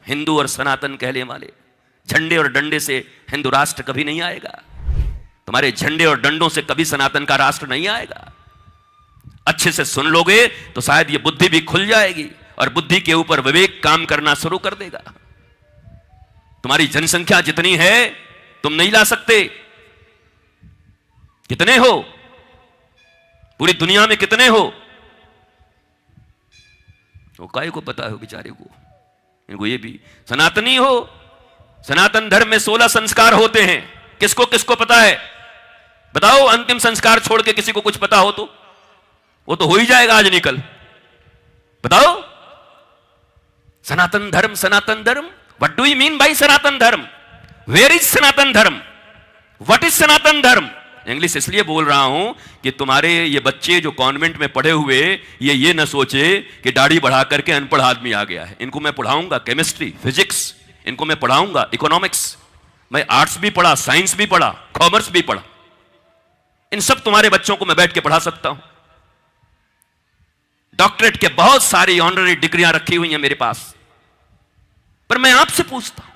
हिंदू और सनातन कहने वाले, झंडे और डंडे से हिंदू राष्ट्र कभी नहीं आएगा। तुम्हारे झंडे और डंडों से कभी सनातन का राष्ट्र नहीं आएगा। अच्छे से सुन लोगे तो शायद ये बुद्धि भी खुल जाएगी और बुद्धि के ऊपर विवेक काम करना शुरू कर देगा। तुम्हारी जनसंख्या जितनी है तुम नहीं ला सकते। कितने हो? पूरी दुनिया में कितने हो? वो काय को पता है बेचारे को, इनको ये भी सनातनी हो। सनातन धर्म में 16 संस्कार होते हैं। किसको किसको पता है? बताओ, अंतिम संस्कार छोड़ के किसी को कुछ पता हो तो? वो तो हो ही जाएगा आज निकल। बताओ, सनातन Dharma, Sanatan Dharma, what do you mean by Sanatan Dharma? Where is Sanatan Dharma? What is सनातन धर्म? इंग्लिश इसलिए बोल रहा हूं कि तुम्हारे ये बच्चे जो कॉन्वेंट में पढ़े हुए ये न सोचे कि दाढ़ी बढ़ा करके अनपढ़ आदमी आ गया है। इनको मैं पढ़ाऊंगा केमिस्ट्री, फिजिक्स, इनको मैं पढ़ाऊंगा इकोनॉमिक्स। मैं आर्ट्स भी पढ़ा, साइंस भी पढ़ा, कॉमर्स भी पढ़ा। इन सब तुम्हारे बच्चों को मैं बैठ के पढ़ा सकता हूं। डॉक्टरेट के बहुत सारी ऑनररी डिग्रियां रखी हुई हैं मेरे पास। पर मैं आपसे पूछता हूं,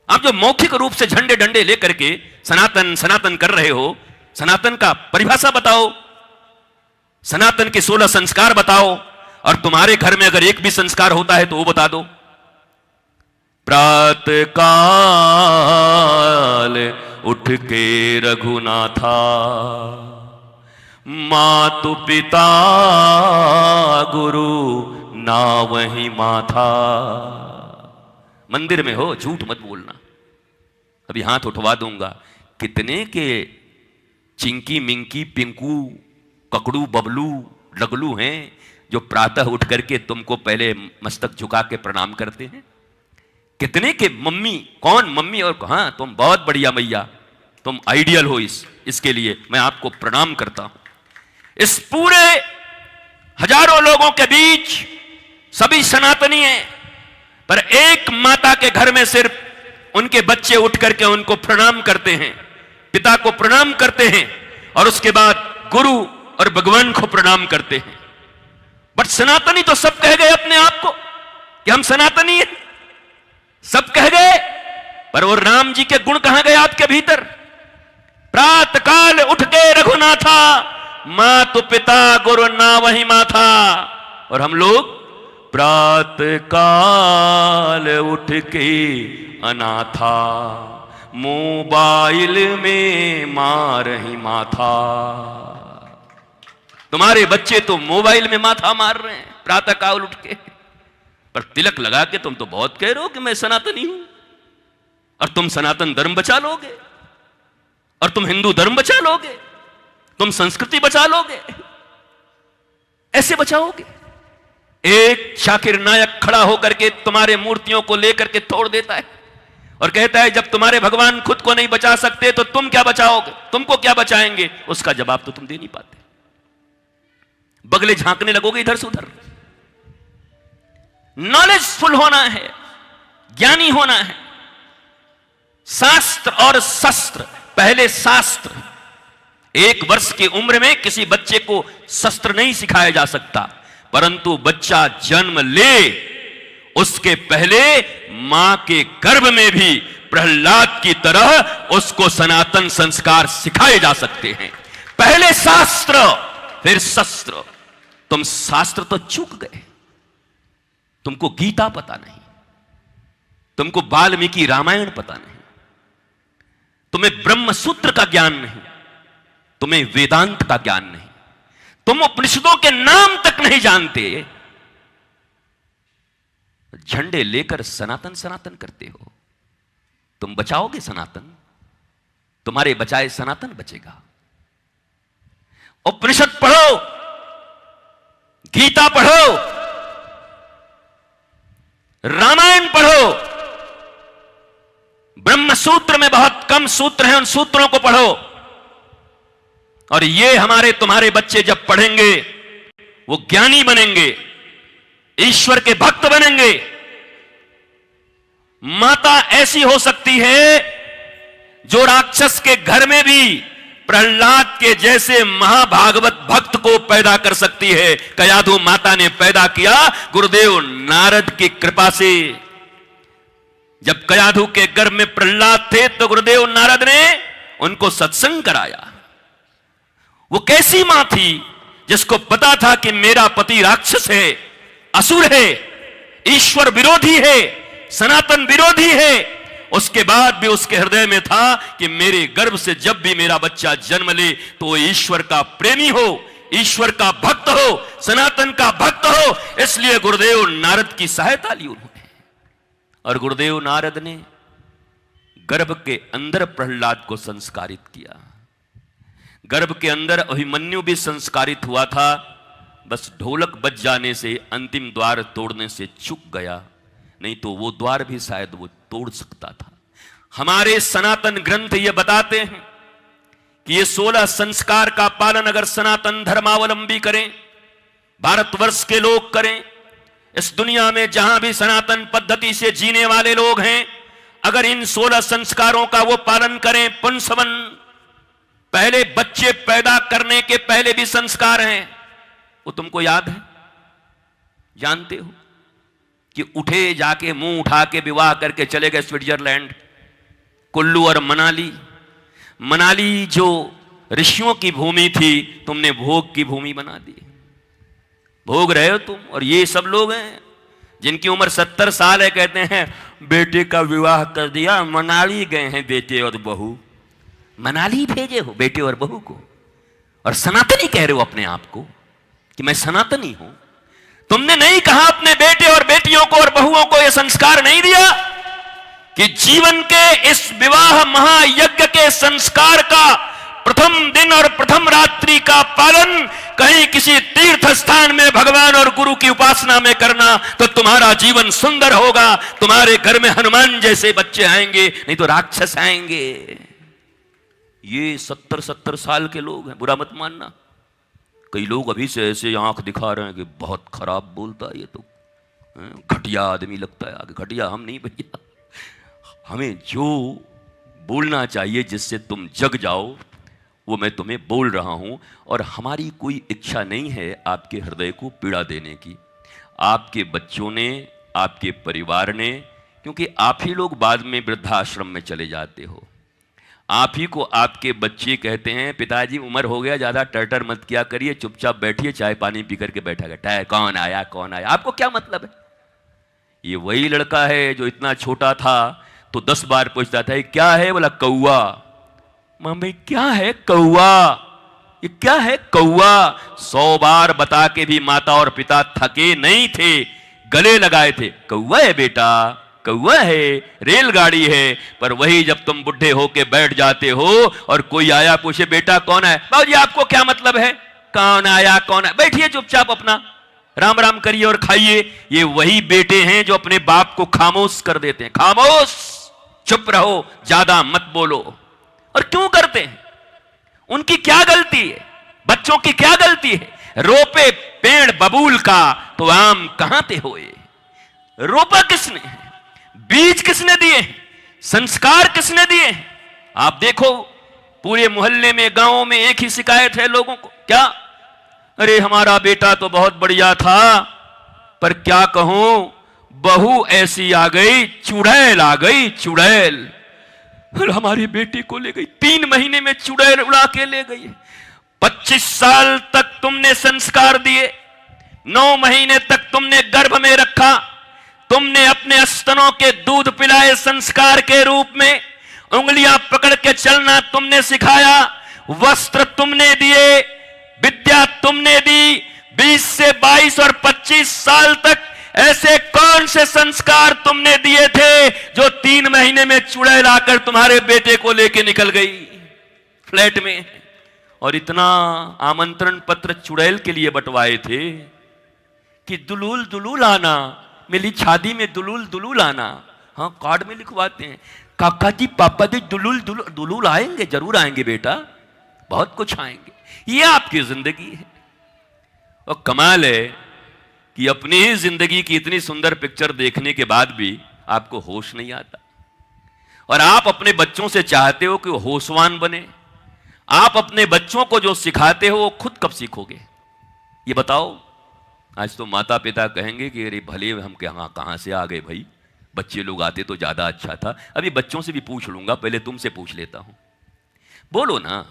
आप जो मौखिक रूप से झंडे डंडे लेकर के सनातन सनातन कर रहे हो, सनातन का परिभाषा बताओ, सनातन के 16 संस्कार बताओ, और तुम्हारे घर में अगर एक भी संस्कार होता है तो वो बता दो। प्रातः काल उठ के रघुनाथा, मातु पिता गुरु ना वही माथा। मंदिर में हो, झूठ मत बोलना। अभी हाथ उठवा दूंगा। कितने के चिंकी मिंकी पिंकू ककड़ू बबलू लगलू हैं जो प्रातः उठ करके तुमको पहले मस्तक झुका के प्रणाम करते हैं? कितने के मम्मी, कौन मम्मी? और हाँ, तुम बहुत बढ़िया मैया, तुम आइडियल हो। इसके लिए मैं आपको प्रणाम करता हूं। इस पूरे हजारों लोगों के बीच सभी सनातनी हैं, पर एक माता के घर में सिर्फ उनके बच्चे उठ करके उनको प्रणाम करते हैं, पिता को प्रणाम करते हैं, और उसके बाद गुरु और भगवान को प्रणाम करते हैं। बट सनातनी तो सब कह गए अपने आप को कि हम सनातनी हैं, सब कह गए, पर वो राम जी के गुण कहां गए आपके भीतर? प्रातः काल उठ के रघुनाथा, मातु पिता गुरु ना वही माथा। और हम लोग प्रातः काल उठ के अनाथा, मोबाइल में मार ही माथा। तुम्हारे बच्चे तो मोबाइल में माथा मार रहे हैं प्रातः काल उठ के, पर तिलक लगा के तुम तो बहुत कह रहे हो कि मैं सनातनी हूं, और तुम सनातन धर्म बचा लोगे, और तुम हिंदू धर्म बचा लोगे, तुम संस्कृति बचा लोगे। ऐसे बचाओगे? एक शाकिर नायक खड़ा होकर के तुम्हारे मूर्तियों को लेकर के तोड़ देता है और कहता है जब तुम्हारे भगवान खुद को नहीं बचा सकते तो तुम क्या बचाओगे, तुमको क्या बचाएंगे? उसका जवाब तो तुम दे नहीं पाते, बगले झांकने लगोगे इधर से उधर। नॉलेजफुल होना है, ज्ञानी होना है। शास्त्र और शस्त्र, पहले शास्त्र। 1 वर्ष की उम्र में किसी बच्चे को शस्त्र नहीं सिखाया जा सकता, परंतु बच्चा जन्म ले उसके पहले मां के गर्भ में भी प्रहलाद की तरह उसको सनातन संस्कार सिखाए जा सकते हैं। पहले शास्त्र फिर शस्त्र। तुम शास्त्र तो चूक गए, तुमको गीता पता नहीं, तुमको वाल्मीकि रामायण पता नहीं, तुम्हें ब्रह्म सूत्र का ज्ञान नहीं, तुम्हें वेदांत का ज्ञान नहीं, तुम उपनिषदों के नाम तक नहीं जानते। झंडे लेकर सनातन सनातन करते हो। तुम बचाओगे सनातन? तुम्हारे बचाए सनातन बचेगा। उपनिषद पढ़ो, गीता पढ़ो, रामायण पढ़ो। ब्रह्म सूत्र में बहुत कम सूत्र हैं, उन सूत्रों को पढ़ो। और ये हमारे तुम्हारे बच्चे जब पढ़ेंगे वो ज्ञानी बनेंगे, ईश्वर के भक्त बनेंगे। माता ऐसी हो सकती है जो राक्षस के घर में भी प्रहलाद के जैसे महाभागवत भक्त को पैदा कर सकती है। कयाधु माता ने पैदा किया गुरुदेव नारद की कृपा से। जब कयाधु के गर्भ में प्रहलाद थे तो गुरुदेव नारद ने उनको सत्संग कराया। वो कैसी मां थी जिसको पता था कि मेरा पति राक्षस है, असुर है, ईश्वर विरोधी है, सनातन विरोधी है। उसके बाद भी उसके हृदय में था कि मेरे गर्भ से जब भी मेरा बच्चा जन्म ले तो वो ईश्वर का प्रेमी हो, ईश्वर का भक्त हो, सनातन का भक्त हो। इसलिए गुरुदेव नारद की सहायता ली उन्होंने। और गुरुदेव नारद ने गर्भ के अंदर प्रहलाद को संस्कारित किया। गर्भ के अंदर अभिमन्यु भी संस्कारित हुआ था, बस ढोलक बज जाने से अंतिम द्वार तोड़ने से चूक गया, नहीं तो वो द्वार भी शायद वो तोड़ सकता था। हमारे सनातन ग्रंथ ये बताते हैं कि ये 16 संस्कार का पालन अगर सनातन धर्मावलंबी करें, भारतवर्ष के लोग करें, इस दुनिया में जहां भी सनातन पद्धति से जीने वाले लोग हैं, अगर इन 16 संस्कारों का वो पालन करें, पुंसवन पहले बच्चे पैदा करने के पहले भी संस्कार हैं, वो तुमको याद है, जानते हो कि उठे जाके मुंह उठा के विवाह करके चले गए स्विट्जरलैंड, कुल्लू और मनाली। मनाली जो ऋषियों की भूमि थी, तुमने भोग की भूमि बना दी। भोग रहे हो तुम। और ये सब लोग हैं जिनकी उम्र 70 साल है, कहते हैं बेटे का विवाह कर दिया, मनाली गए हैं बेटे और बहू। मनाली भेजे हो बेटे और बहू को, और सनातनी कह रहे हो अपने आप को कि मैं सनातनी हूं। तुमने नहीं कहा अपने बेटे और बेटियों को और बहुओं को यह संस्कार नहीं दिया कि जीवन के इस विवाह महायज्ञ के संस्कार का प्रथम दिन और प्रथम रात्रि का पालन कहीं किसी तीर्थ स्थान में भगवान और गुरु की उपासना में करना, तो तुम्हारा जीवन सुंदर होगा। तुम्हारे घर में हनुमान जैसे बच्चे आएंगे, नहीं तो राक्षस आएंगे। ये 70-70 साल के लोग हैं, बुरा मत मानना। कई लोग अभी से ऐसे आंख दिखा रहे हैं कि बहुत खराब बोलता है, ये तो घटिया आदमी लगता है। आगे घटिया हम नहीं भैया, हमें जो बोलना चाहिए जिससे तुम जग जाओ वो मैं तुम्हें बोल रहा हूं। और हमारी कोई इच्छा नहीं है आपके हृदय को पीड़ा देने की, आपके बच्चों ने, आपके परिवार ने, क्योंकि आप ही लोग बाद में वृद्धाश्रम में चले जाते हो। आप ही को आपके बच्चे कहते हैं पिताजी उम्र हो गया, ज्यादा टर्टर मत किया करिए, चुपचाप बैठिए, चाय पानी पी करके बैठा गया, कौन आया कौन आया, आपको क्या मतलब है। ये वही लड़का है जो इतना छोटा था तो 10 बार पूछता था ये क्या है, बोला कौआ। मम्मी क्या है कौआ, ये क्या है कौआ। 100 बार बता के भी माता और पिता थके नहीं थे, गले लगाए थे, कौआ है बेटा, कौआ है, रेलगाड़ी है। पर वही जब तुम बुढ़े होके बैठ जाते हो और कोई आया पूछे बेटा कौन है, बाबूजी आपको क्या मतलब है, कौन आया कौन है, बैठिए चुपचाप अपना राम राम करिए और खाइए। ये वही बेटे हैं जो अपने बाप को खामोश कर देते हैं, खामोश, चुप रहो, ज्यादा मत बोलो। और क्यों करते हैं, उनकी क्या गलती है, बच्चों की क्या गलती है। रोपे पेड़ बबूल का तो आम कहां ते होए। रोपा किसने, बीज किसने दिए, संस्कार किसने दिए। आप देखो पूरे मोहल्ले में, गांवों में एक ही शिकायत है लोगों को, क्या, अरे हमारा बेटा तो बहुत बढ़िया था, पर क्या कहूं बहू ऐसी आ गई, चुड़ैल आ गई, चुड़ैल। फिर हमारी बेटी को ले गई, 3 महीने में चुड़ैल उड़ा के ले गई। 25 साल तक तुमने संस्कार दिए, 9 महीने तक तुमने गर्भ में रखा, तुमने अपने स्तनों के दूध पिलाए संस्कार के रूप में, उंगलियां पकड़ के चलना तुमने सिखाया, वस्त्र तुमने दिए, विद्या तुमने दी। 20 से 22 और 25 साल तक ऐसे कौन से संस्कार तुमने दिए थे जो 3 महीने में चुड़ैल आकर तुम्हारे बेटे को लेके निकल गई फ्लैट में। और इतना आमंत्रण पत्र चुड़ैल के लिए बंटवाए थे कि दुलूल दुलूल आना, मेरी शादी में दुलूल दुलूल आना। हाँ कार्ड में लिखवाते हैं, काका जी पापा जी दुलूल दुलूल दुलूल आएंगे, जरूर आएंगे बेटा, बहुत कुछ आएंगे। ये आपकी जिंदगी है। और कमाल है कि अपनी ही जिंदगी की इतनी सुंदर पिक्चर देखने के बाद भी आपको होश नहीं आता। और आप अपने बच्चों से चाहते हो कि वो होशवान बने। आप अपने बच्चों को जो सिखाते हो वो खुद कब सीखोगे, ये बताओ। आज तो माता पिता कहेंगे कि अरे भले हम कहां से आ गए भाई, बच्चे लोग आते तो ज्यादा अच्छा था। अभी बच्चों से भी पूछ लूंगा, पहले तुमसे पूछ लेता हूं। बोलो ना,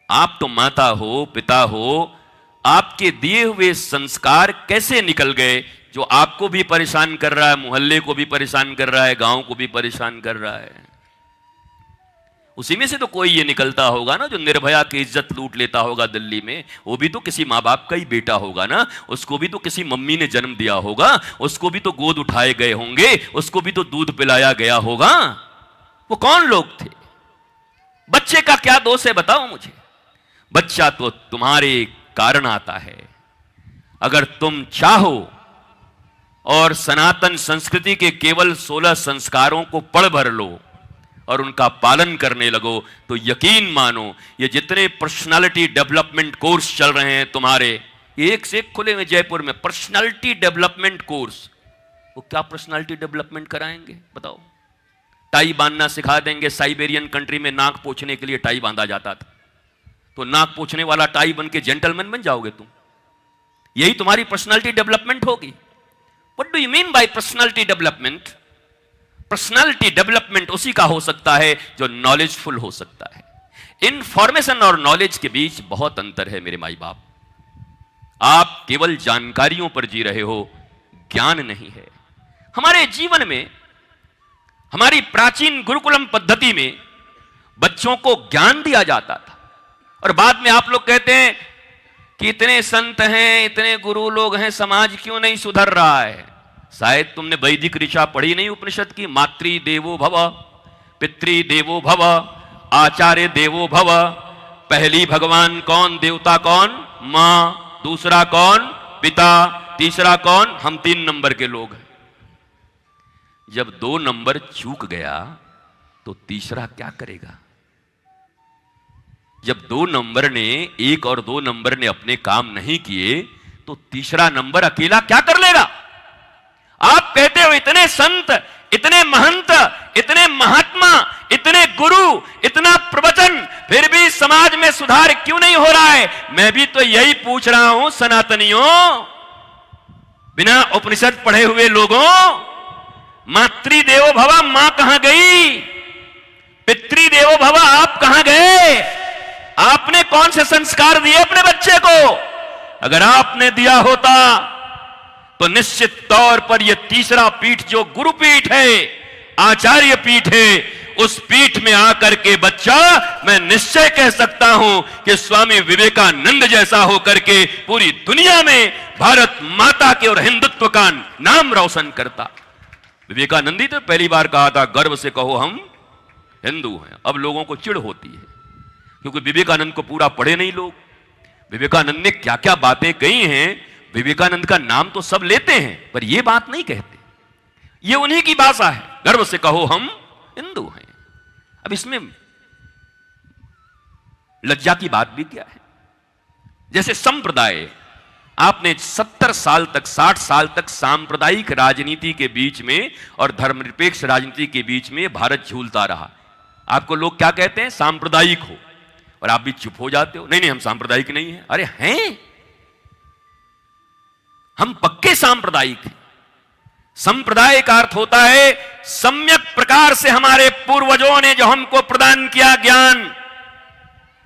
आप तो माता हो, पिता हो, आपके दिए हुए संस्कार कैसे निकल गए जो आपको भी परेशान कर रहा है, मोहल्ले को भी परेशान कर रहा है, गांव को भी परेशान कर रहा है? उसी में से तो कोई ये निकलता होगा ना जो निर्भया की इज्जत लूट लेता होगा दिल्ली में। वो भी तो किसी माँ बाप का ही बेटा होगा ना, उसको भी तो किसी मम्मी ने जन्म दिया होगा, उसको भी तो गोद उठाए गए होंगे, उसको भी तो दूध पिलाया गया होगा। वो कौन लोग थे? बच्चे का क्या दोष है बताओ मुझे? बच्चा तो तुम्हारे कारण आता है। अगर तुम चाहो और सनातन संस्कृति के केवल 16 संस्कारों को पढ़ भर लो और उनका पालन करने लगो तो यकीन मानो, ये जितने पर्सनालिटी डेवलपमेंट कोर्स चल रहे हैं तुम्हारे, एक से एक खुले हुए जयपुर में पर्सनालिटी डेवलपमेंट कोर्स, वो क्या पर्सनालिटी डेवलपमेंट कराएंगे बताओ? टाई बांधना सिखा देंगे। साइबेरियन कंट्री में नाक पोंछने के लिए टाई बांधा जाता था, तो नाक पोंछने वाला टाई बन के जेंटलमैन बन जाओगे तुम? यही तुम्हारी पर्सनालिटी डेवलपमेंट होगी? What do you mean bye personality development? Personality development उसी का हो सकता है जो नॉलेजफुल हो सकता है। इंफॉर्मेशन और नॉलेज के बीच बहुत अंतर है मेरे माई बाप। आप केवल जानकारियों पर जी रहे हो, ज्ञान नहीं है। हमारे जीवन में, हमारी प्राचीन गुरुकुलम पद्धति में बच्चों को ज्ञान दिया जाता था और बाद में आप लोग कहते हैं कि इतने संत हैं, इतने गुरु लोग हैं, समाज क्यों नहीं सुधर रहा है? शायद तुमने वैदिक ऋचा पढ़ी नहीं उपनिषद की। मातृ देवो भव, पितृ देवो भव, आचार्य देवो भव। पहली भगवान कौन? देवता कौन? मां। दूसरा कौन? पिता। तीसरा कौन? हम 3 नंबर के लोग हैं। जब 2 नंबर चूक गया तो तीसरा क्या करेगा? जब 2 नंबर ने, 1 और 2 नंबर ने अपने काम नहीं किए तो तीसरा नंबर अकेला क्या कर लेगा? आप कहते हो इतने संत, इतने महंत, इतने महात्मा, इतने गुरु, इतना प्रवचन, फिर भी समाज में सुधार क्यों नहीं हो रहा है? मैं भी तो यही पूछ रहा हूं सनातनियों, बिना उपनिषद पढ़े हुए लोगों। मातृ देवो भव, मां कहां गई? पितृ देवो भव, आप कहां गए? आपने कौन से संस्कार दिए अपने बच्चे को? अगर आपने दिया होता तो निश्चित तौर पर यह तीसरा पीठ जो गुरु पीठ है, आचार्य पीठ है, उस पीठ में आकर के बच्चा, मैं निश्चय कह सकता हूं कि स्वामी विवेकानंद जैसा होकर के पूरी दुनिया में भारत माता के और हिंदुत्व का नाम रोशन करता। विवेकानंद ही तो पहली बार कहा था, गर्व से कहो हम हिंदू हैं। अब लोगों को चिढ़ होती है क्योंकि विवेकानंद को पूरा पढ़े नहीं लोग। विवेकानंद ने क्या क्या बातें कही हैं, विवेकानंद का नाम तो सब लेते हैं पर यह बात नहीं कहते। ये उन्हीं की भाषा है, गर्व से कहो हम हिंदू हैं। अब इसमें लज्जा की बात भी क्या है? जैसे संप्रदाय, आपने 70 साल तक, 60 साल तक सांप्रदायिक राजनीति के बीच में और धर्मनिरपेक्ष राजनीति के बीच में भारत झूलता रहा। आपको लोग क्या कहते हैं? सांप्रदायिक हो, और आप भी चुप हो जाते हो, नहीं नहीं हम सांप्रदायिक नहीं हैं। अरे हैं, हम पक्के सांप्रदायिक हैं। संप्रदाय का अर्थ होता है सम्यक प्रकार से हमारे पूर्वजों ने जो हमको प्रदान किया ज्ञान,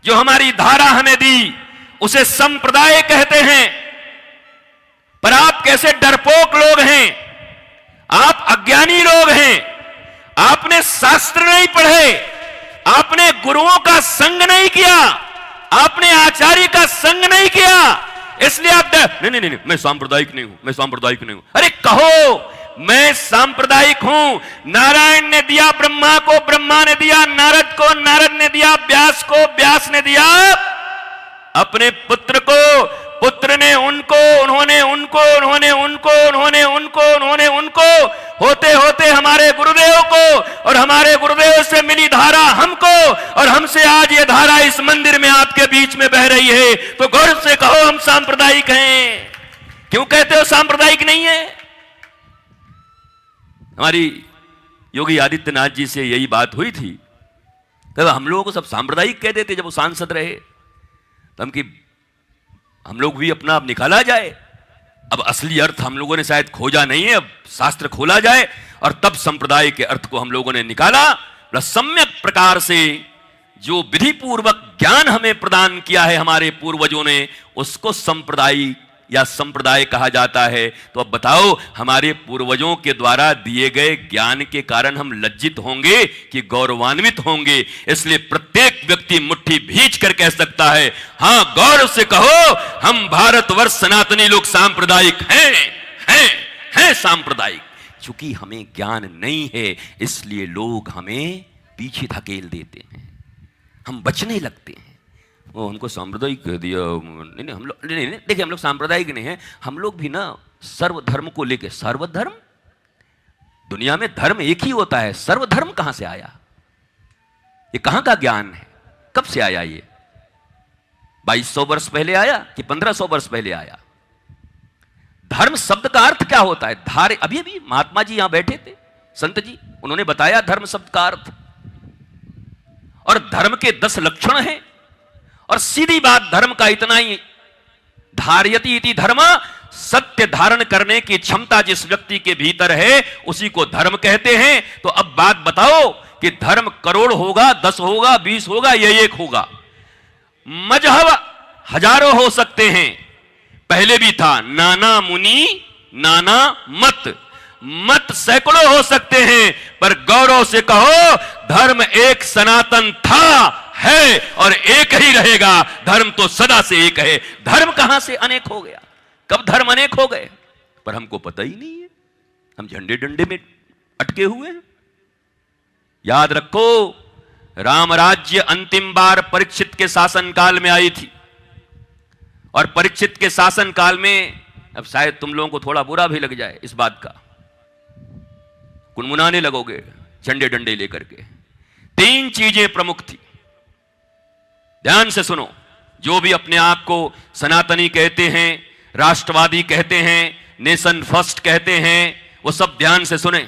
जो हमारी धारा हमें दी, उसे संप्रदाय कहते हैं। पर आप कैसे डरपोक लोग हैं, आप अज्ञानी लोग हैं। आपने शास्त्र नहीं पढ़े, आपने गुरुओं का संग नहीं किया, आपने आचार्य का संग नहीं किया, इसलिए आप नहीं नहीं नहीं मैं सांप्रदायिक नहीं हूं, मैं सांप्रदायिक नहीं हूं। अरे कहो मैं सांप्रदायिक हूं। नारायण ने दिया ब्रह्मा को, ब्रह्मा ने दिया नारद को, नारद ने दिया व्यास को, व्यास ने दिया अपने पुत्र को, पुत्र ने उनको, उन्होंने उनको, उन्होंने उनको, उन्होंने उनको, उन्होंने उनको, होते होते हमारे गुरुदेव को, और हमारे गुरुदेव से मिली धारा हमको, और हमसे आज ये धारा इस मंदिर में आपके बीच में बह रही है। तो गौरव से कहो हम सांप्रदायिक हैं। क्यों कहते हो सांप्रदायिक नहीं है? हमारी योगी आदित्यनाथ जी से यही बात हुई थी, तो हम लोगों को सब सांप्रदायिक कह देते जब वो सांसद रहे। तो हम लोग भी अपना आप निकाला जाए। अब असली अर्थ हम लोगों ने शायद खोजा नहीं है, अब शास्त्र खोला जाए और तब संप्रदाय के अर्थ को हम लोगों ने निकाला। सम्यक प्रकार से जो विधि पूर्वक ज्ञान हमें प्रदान किया है हमारे पूर्वजों ने, उसको संप्रदाय या संप्रदाय कहा जाता है। तो अब बताओ, हमारे पूर्वजों के द्वारा दिए गए ज्ञान के कारण हम लज्जित होंगे कि गौरवान्वित होंगे? इसलिए प्रत्येक व्यक्ति मुट्ठी भींच कर कह सकता है, हां, गौरव से कहो, हम भारतवर्ष सनातनी लोग सांप्रदायिक हैं सांप्रदायिक। चूंकि हमें ज्ञान नहीं है, इसलिए लोग हमें पीछे धकेल देते हैं, हम बचने लगते हैं। वो हमको सांप्रदायिक कह दिया। नहीं, हम लोग नहीं, देखिए, हम लोग सांप्रदायिक नहीं है, हम लोग भी ना सर्वधर्म को लेके। सर्वधर्म, दुनिया में धर्म एक ही होता है, सर्वधर्म कहां से आया? ये कहां का ज्ञान है? कब से आया? ये 2200 वर्ष पहले आया कि 1500 वर्ष पहले आया? धर्म शब्द का अर्थ क्या होता है? धारे, अभी महात्मा जी यहां बैठे थे, संत जी, उन्होंने बताया धर्म शब्द का अर्थ, और धर्म के 10 लक्षण हैं। और सीधी बात, धर्म का इतना ही, धार्यति इति धर्म, सत्य धारण करने की क्षमता जिस व्यक्ति के भीतर है उसी को धर्म कहते हैं। तो अब बात बताओ कि धर्म करोड़ होगा, 10 होगा, 20 होगा, या 1 होगा? मजहब हजारों हो सकते हैं, पहले भी था, नाना मुनि नाना मत सैकड़ों हो सकते हैं, पर गौरव से कहो, धर्म एक सनातन था, है और एक ही रहेगा। धर्म तो सदा से एक है। धर्म कहां से अनेक हो गया? कब धर्म अनेक हो गए? पर हमको पता ही नहीं है, हम झंडे डंडे में अटके हुए हैं। याद रखो, राम राज्य अंतिम बार परीक्षित के शासन काल में आई थी, और परीक्षित के शासन काल में, अब शायद तुम लोगों को थोड़ा बुरा भी लग जाए इस बात का, कुनमुनाने लगोगे झंडे डंडे लेकर के। 3 चीजें प्रमुख थी, ध्यान से सुनो। जो भी अपने आप को सनातनी कहते हैं, राष्ट्रवादी कहते हैं, नेशन फर्स्ट कहते हैं, वो सब ध्यान से सुने।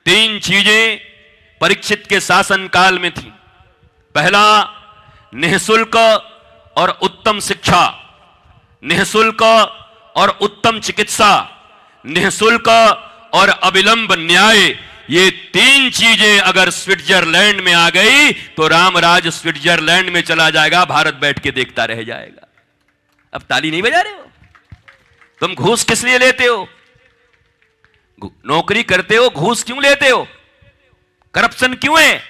3 चीजें परीक्षित के शासन काल में थी। पहला, निःशुल्क और उत्तम शिक्षा, निःशुल्क और उत्तम चिकित्सा, निःशुल्क और अविलंब न्याय। ये 3 चीजें अगर स्विट्जरलैंड में आ गई तो रामराज स्विट्जरलैंड में चला जाएगा, भारत बैठ के देखता रह जाएगा। अब ताली नहीं बजा रहे हो? तुम घूस किस लिए लेते हो? नौकरी करते हो, घूस क्यों लेते हो? करप्शन क्यों है?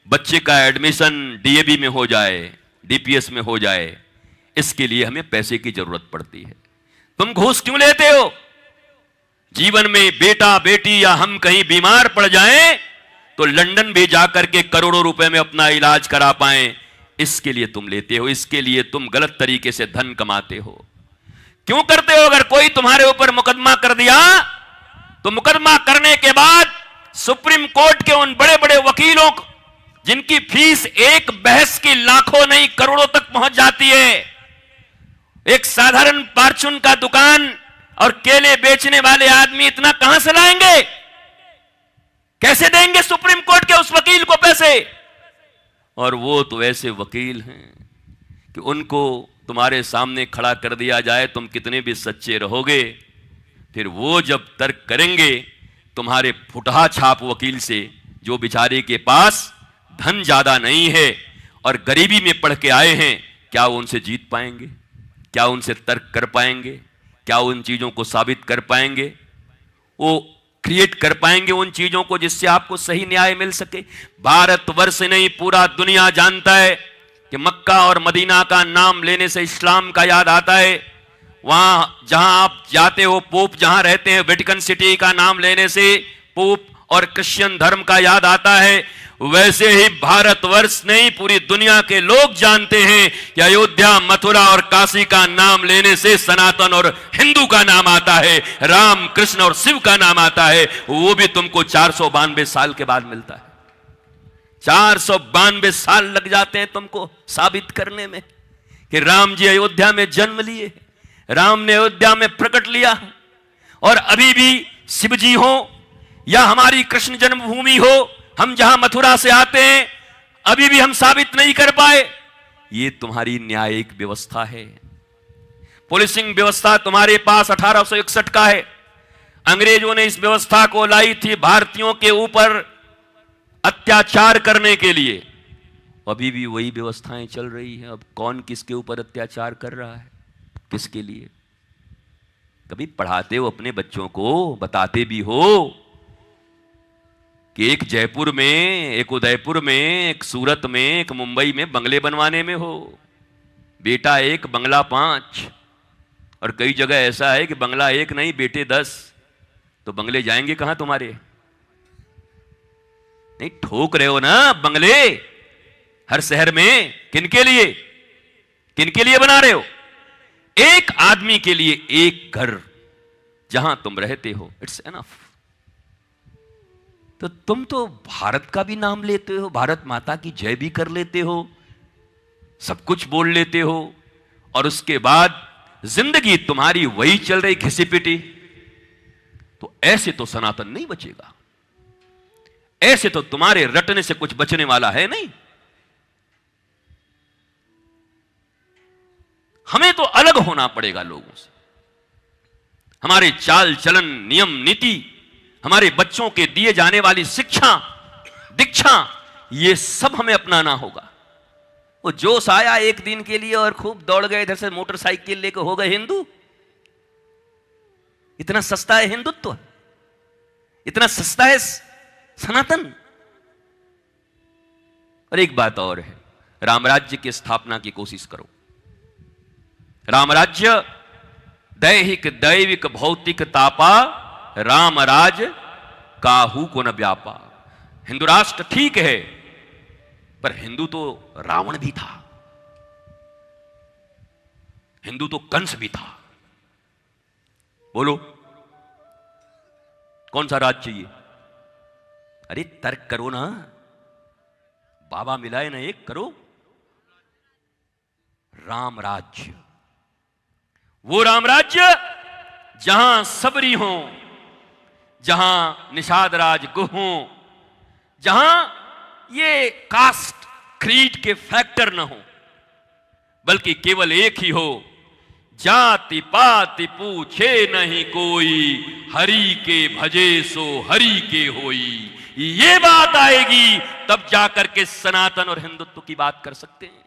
बच्चे का एडमिशन डीएवी में हो जाए, डीपीएस में हो जाए, इसके लिए हमें पैसे की जरूरत पड़ती है। तुम घूस क्यों लेते हो? जीवन में बेटा बेटी या हम कहीं बीमार पड़ जाएं तो लंदन भी जाकर के करोड़ों रुपए में अपना इलाज करा पाएं, इसके लिए तुम लेते हो। इसके लिए तुम गलत तरीके से धन कमाते हो। क्यों करते हो? अगर कोई तुम्हारे ऊपर मुकदमा कर दिया तो मुकदमा करने के बाद सुप्रीम कोर्ट के उन बड़े बड़े वकीलों को, जिनकी फीस एक बहस की लाखों नहीं करोड़ों तक पहुंच जाती है, एक साधारण फार्चून का दुकान और केले बेचने वाले आदमी इतना कहां से लाएंगे? कैसे देंगे सुप्रीम कोर्ट के उस वकील को पैसे? और वो तो ऐसे वकील हैं कि उनको तुम्हारे सामने खड़ा कर दिया जाए, तुम कितने भी सच्चे रहोगे, फिर वो जब तर्क करेंगे तुम्हारे फुटहा छाप वकील से, जो बेचारे के पास धन ज्यादा नहीं है और गरीबी में पढ़ के आए हैं, क्या वो उनसे जीत पाएंगे? क्या उनसे तर्क कर पाएंगे? क्या उन चीजों को साबित कर पाएंगे? वो क्रिएट कर पाएंगे उन चीजों को जिससे आपको सही न्याय मिल सके? भारतवर्ष नहीं, पूरा दुनिया जानता है कि मक्का और मदीना का नाम लेने से इस्लाम का याद आता है। वहां जहां आप जाते हो, पोप जहां रहते हैं, वेटिकन सिटी का नाम लेने से पोप और क्रिश्चियन धर्म का याद आता है। वैसे ही भारतवर्ष नहीं, पूरी दुनिया के लोग जानते हैं कि अयोध्या, मथुरा और काशी का नाम लेने से सनातन और हिंदू का नाम आता है, राम, कृष्ण और शिव का नाम आता है। वो भी तुमको 492 साल के बाद मिलता है। 492 साल लग जाते हैं तुमको साबित करने में कि राम जी अयोध्या में जन्म लिए, राम ने अयोध्या में प्रकट लिया। और अभी भी शिव जी हो या हमारी कृष्ण जन्मभूमि हो, हम जहां मथुरा से आते हैं, अभी भी हम साबित नहीं कर पाए। ये तुम्हारी न्यायिक व्यवस्था है। पुलिसिंग व्यवस्था तुम्हारे पास 1861 का है। अंग्रेजों ने इस व्यवस्था को लाई थी भारतीयों के ऊपर अत्याचार करने के लिए। अभी भी वही व्यवस्थाएं चल रही हैं। अब कौन किसके ऊपर अत्याचार कर रहा है, किसके लिए? कभी पढ़ाते हो अपने बच्चों को, बताते भी हो कि एक जयपुर में, एक उदयपुर में, एक सूरत में, एक मुंबई में बंगले बनवाने में हो, बेटा एक बंगला 5, और कई जगह ऐसा है कि बंगला 1 नहीं बेटे 10। तो बंगले जाएंगे कहां तुम्हारे? नहीं, ठोक रहे हो ना बंगले हर शहर में। किनके लिए, किनके लिए बना रहे हो? एक आदमी के लिए एक घर जहां तुम रहते हो, इट्स एनफ। तो तुम तो भारत का भी नाम लेते हो, भारत माता की जय भी कर लेते हो, सब कुछ बोल लेते हो, और उसके बाद जिंदगी तुम्हारी वही चल रही घिसी पिटी। तो ऐसे तो सनातन नहीं बचेगा, ऐसे तो तुम्हारे रटने से कुछ बचने वाला है नहीं। हमें तो अलग होना पड़ेगा लोगों से। हमारे चाल चलन, नियम नीति, हमारे बच्चों के दिए जाने वाली शिक्षा दीक्षा, ये सब हमें अपनाना होगा। वो जोश आया एक दिन के लिए और खूब दौड़ गए इधर से मोटरसाइकिल लेकर, हो गए हिंदू। इतना सस्ता है हिंदुत्व, इतना सस्ता है सनातन। और एक बात और है, रामराज्य की स्थापना की कोशिश करो। रामराज्य दैहिक दैविक भौतिक तापा, रामराज काहू को न व्यापा। हिंदू राष्ट्र ठीक है, पर हिंदू तो रावण भी था, हिंदू तो कंस भी था। बोलो कौन सा राज चाहिए? अरे तर्क करो ना, बाबा मिलाए ना, एक करो। राम राज्य, वो राम राज्य जहां सबरी हो, जहां निषाद राज गुह हो, जहां ये कास्ट क्रीड के फैक्टर न हो, बल्कि केवल एक ही हो, जाति पाति पूछे नहीं कोई, हरि के भजे सो हरि के होई। ये बात आएगी तब जाकर के सनातन और हिंदुत्व की बात कर सकते हैं।